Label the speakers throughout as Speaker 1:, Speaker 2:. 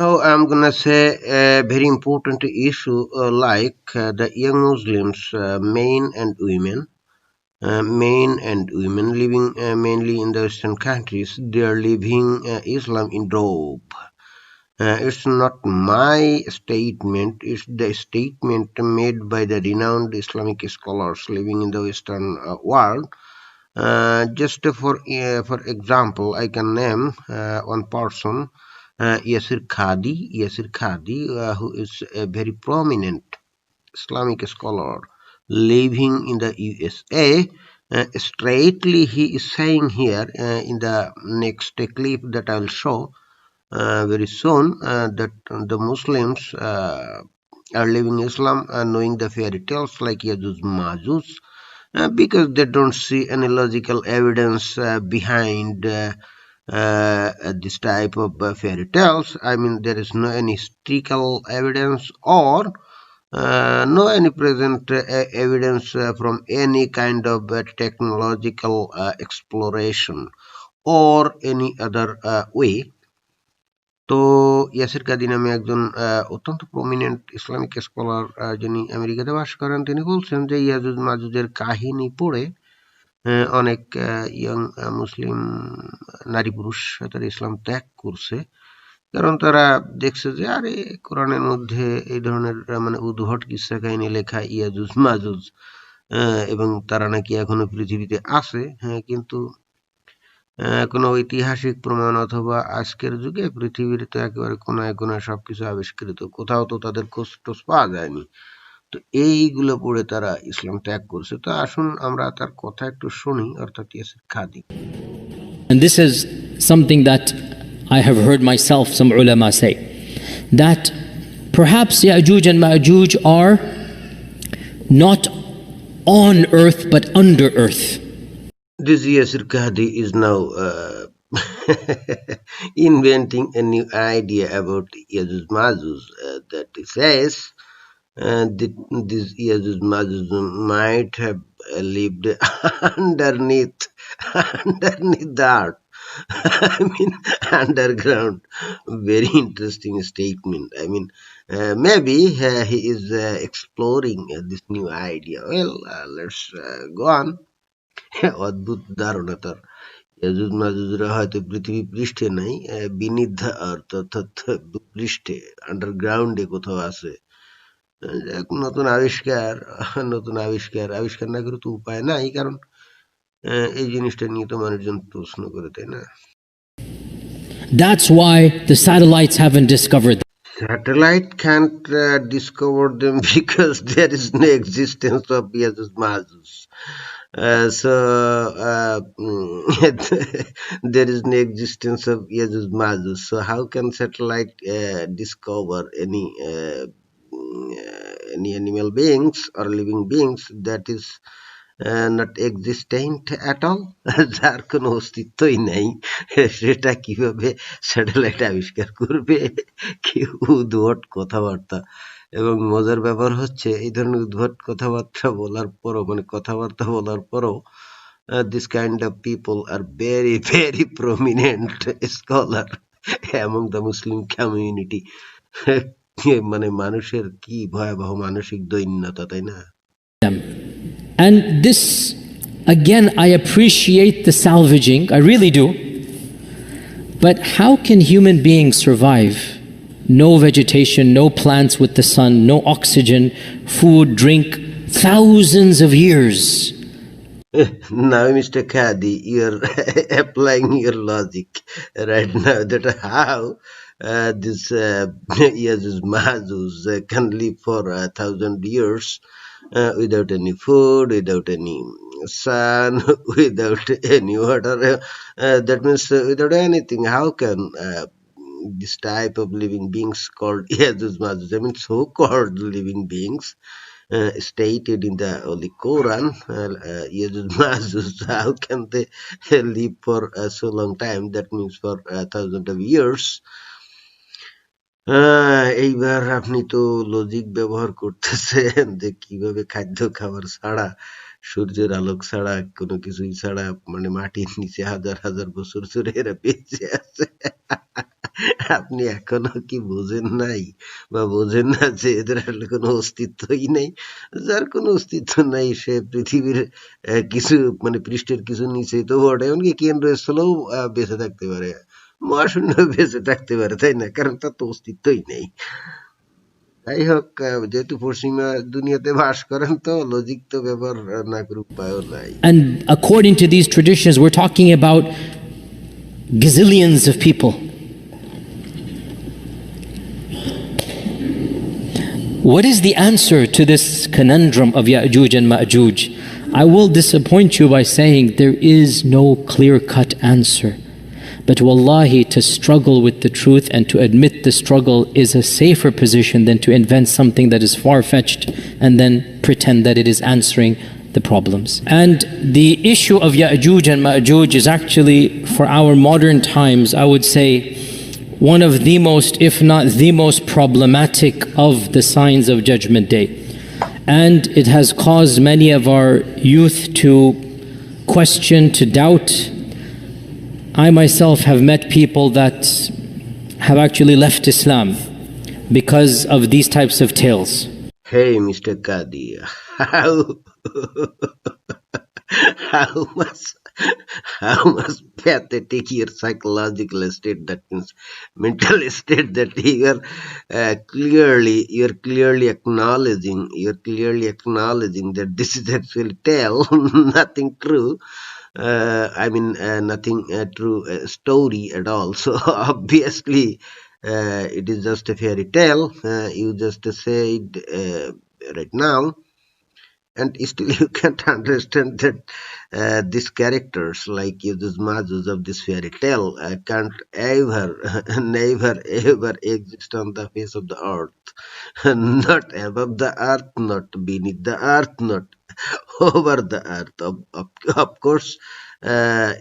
Speaker 1: Now I'm gonna say a very important issue the young Muslims, men and women living mainly in the Western countries, they are living Islam in robe. It's not my statement, it's the statement made by the renowned Islamic scholars living in the Western world. For example, I can name one person, Yasir Khadi, who is a very prominent Islamic scholar living in the USA. Straightly, he is saying here in the next clip that I'll show very soon that the Muslims are living Islam knowing the fairy tales like Yajuz Majuz because they don't see any logical evidence behind this type of fairy tales. I mean, there is no any historical evidence or no any present evidence from any kind of technological exploration or any other way. তো ইয়াসির কাদি নামে একজন অত্যন্ত prominent Islamic scholar যিনি আমেরিকাতে বাস করেন তিনি বলছেন যে ইয়াজুজ মাজুজের কাহিনী পড়ে অনেক ইয়ং মুসলিম নারী পুরুষ তারা ইসলাম ত্যাগ করছে কারণ তারা দেখছে যে আরে কোরআনের মধ্যে এই ধরনের মানে উদ্ভট কিসসা কাহিনী লেখা ইয়াজুজ মাজুজ এবং তারা নাকি এখনো পৃথিবীতে আছে কিন্তু কোনো ঐতিহাসিক প্রমাণ অথবা আজকের যুগে পৃথিবীর তো একেবারে কোনায় কোনায় সবকিছু আবিষ্কৃত কোথাও তো তাদের খোঁজ টোজ পাওয়া যায়নি তো এইগুলো পড়ে তারা ইসলাম ত্যাগ করছে তো আসুন আমরা তার কথা একটু শুনি অর্থাৎ Yasir khadi
Speaker 2: And this is something that I have heard myself some ulama say, that perhaps Ya'juj and Ma'juj are not on earth but under earth.
Speaker 1: This Yasir Khadi is now inventing a new idea about Yajuj Majuz that he says that this Yajuj Majuz might have lived underneath the earth. I mean, underground. Very interesting statement. I mean, maybe he is exploring this new idea. Well, let's go on. অদ্ভুত ধারণা তার ইয়াজুজ মাজুজরা হয়তো পৃথিবী পৃষ্ঠে নাই beneath the earth অর্থাৎ পৃষ্ঠে আন্ডারগ্রাউন্ডে কোথাও আছে নতুন আবিষ্কার না করে তো উপায় নাই কারণ এই জিনিসটা নিয়ে তো মানুষজন প্রশ্ন করে তাই না
Speaker 2: That's why the satellites haven't discovered them.
Speaker 1: Satellite can't discover them because there is no existence of Yajuz Majuz. There is no existence of Yajuz Majuz. So how can satellite discover any animal beings or living beings that is not existent at all? যার কোনো অস্তিত্বই নাই সেটা কিভাবে satellite আবিষ্কার করবে কি উদ্ভট কথাবার্তা এবং মজার ব্যাপার হচ্ছে এই ধরনের উদ্ভট কথাবার্তা বলার পরও this kind of people are very very prominent scholar among the Muslim community মানে মানুষের কি ভয়াবহ মানসিক দৈন্যতা তাই না
Speaker 2: And this, again, I appreciate the salvaging, I really do. But how can human beings survive? No vegetation, no plants with the sun, no oxygen, food, drink, thousands of years.
Speaker 1: Now, Mr. Khadi, you're applying your logic right now that how this Yazus Mahzus can live for 1,000 years without any food, without any sun, without any water. That means without anything. How can this type of living beings called Yazus Mahzus, I mean so-called living beings, stated in the Holy Quran, Yajuj Majus, how can they live for so long time? That means for 1,000 of years. এইবার আপনি তো logic ব্যবহার করতেছেন যে কিভাবে খাদ্য খাবার ছাড়া সূর্যের আলোক ছাড়া কোনো কিছুই ছাড়া মানে মাটির নিচে হাজার হাজার বছর ধরে এরা বেঁচে আছে আপনি এখনো কি বোঝেন নাই বা বোঝেন না যে এদের আসলে কোনো অস্তিত্বই নেই? যার কোনো অস্তিত্ব নাই সে পৃথিবীর কিছু মানে পৃষ্ঠের কিছু নিচেই তো বটে, এমনকি কেন্দ্রস্থলেও বেঁচে থাকতে পারে, মহাশূন্য বেঁচে থাকতে পারে, তাই না? কারণ তার তো অস্তিত্বই নেই। যাই হোক, যেহেতু পশ্চিমা দুনিয়াতে বাস করেন তো লজিক তো ব্যবহার না করে উপায়ও নাই।
Speaker 2: And according to these traditions, we're talking about gazillions of people. What is the answer to this conundrum of Ya'juj and Ma'juj? I will disappoint you by saying there is no clear-cut answer. But wallahi, to struggle with the truth and to admit the struggle is a safer position than to invent something that is far-fetched and then pretend that it is answering the problems. And the issue of Ya'juj and Ma'juj is actually, for our modern times, I would say, one of the most, if not the most problematic of the signs of Judgment Day. And it has caused many of our youth to question, to doubt. I myself have met people that have actually left Islam because of these types of tales.
Speaker 1: Hey, Mr. Qadi, how how much how much pathetic your psychological state, that means mental state, that you're clearly acknowledging that this is actually tale, nothing true. Nothing true story at all. So obviously, it is just a fairy tale. You just said right now, and still you can't understand that these characters like Yudhus Majus of this fairy tale can't never ever exist on the face of the earth. Not above the earth, not beneath the earth, not over the earth. Of course, uh,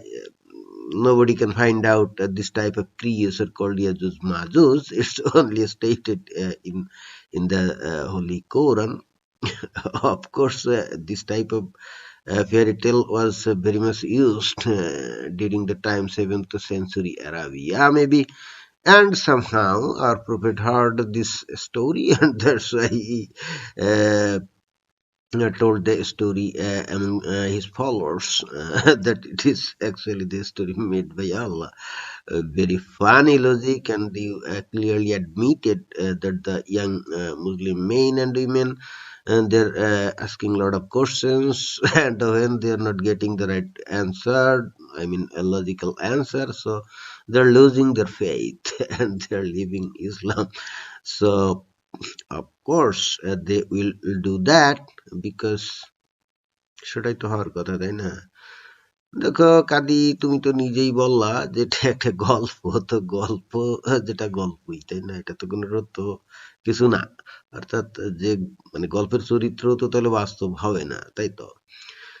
Speaker 1: nobody can find out this type of creature called Yajus Majus. It's only stated in the Holy Quran. Of course, this type of fairy tale was very much used during the time 7th century Arabia, maybe. And somehow our prophet heard this story, and that's why he told the story among his followers, that it is actually the story made by Allah. Very funny logic, and you clearly admitted that the young Muslim men and women, and they're asking a lot of questions, and when they're not getting the right answer, I mean a logical answer, so they're losing their faith and they're leaving Islam. So of course they will do that because সেটাই তো হওয়ার কথা, তাই না? দেখো কাদি, তুমি তো নিজেই বললা যে এটা একটা গল্প, তো গল্প যেটা গল্পই, তাই না? এটা তো কোনো সত্য কিছু না। অর্থাৎ যে মানে গল্পের চরিত্র তো তাহলে বাস্তব হবে না, তাই তো?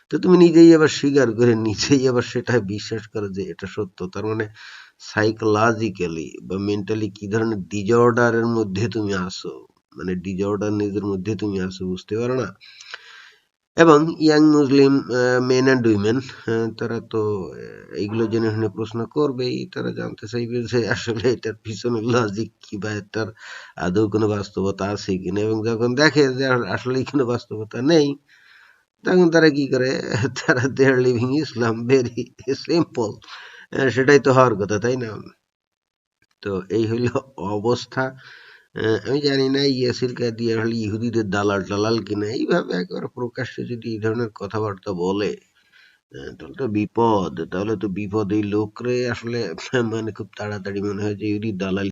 Speaker 1: তো তুমি নিজেই আবার স্বীকার করে নিজেই আবার সেটা বিশ্বাস করো যে এটা সত্য, তার মানে সাইকোলজিক্যালি বা মেন্টালি কি ধরনের ডিজঅর্ডারের মধ্যে তুমি আসো, মানে ডিজঅর্ডার নিজের মধ্যে তুমি আসো, বুঝতে পারো না? এবং young Muslim men and women, তারা তো এইগুলো জেনে শুনে প্রশ্ন করবেই, তারা জানতে চাইবে যে আসলে এটার পিছনে লজিক কি বা এটার আদৌ কোনো বাস্তবতা আছে কিনা, এবং যখন দেখে যে আসলেই কোনো বাস্তবতা নেই, তখন তারা কি করে, তারা দে আর লিভিং ইসলাম, ভেরি সিম্পল। সেটাই তো হওয়ার কথা, তাই না? তো এই হইল অবস্থা। আমি জানি না ইয়াসির কাদি আসলে ইহুদিদের দালাল টালাল কিনা, এইভাবে একবার প্রকাশ্যে যদি এই ধরনের কথাবার্তা বলে তাহলে তো বিপদ, তাহলে তো বিপদ। এই লোকরে আসলে মানে খুব তাড়াতাড়ি মনে হয় যে ইহুদির দালাল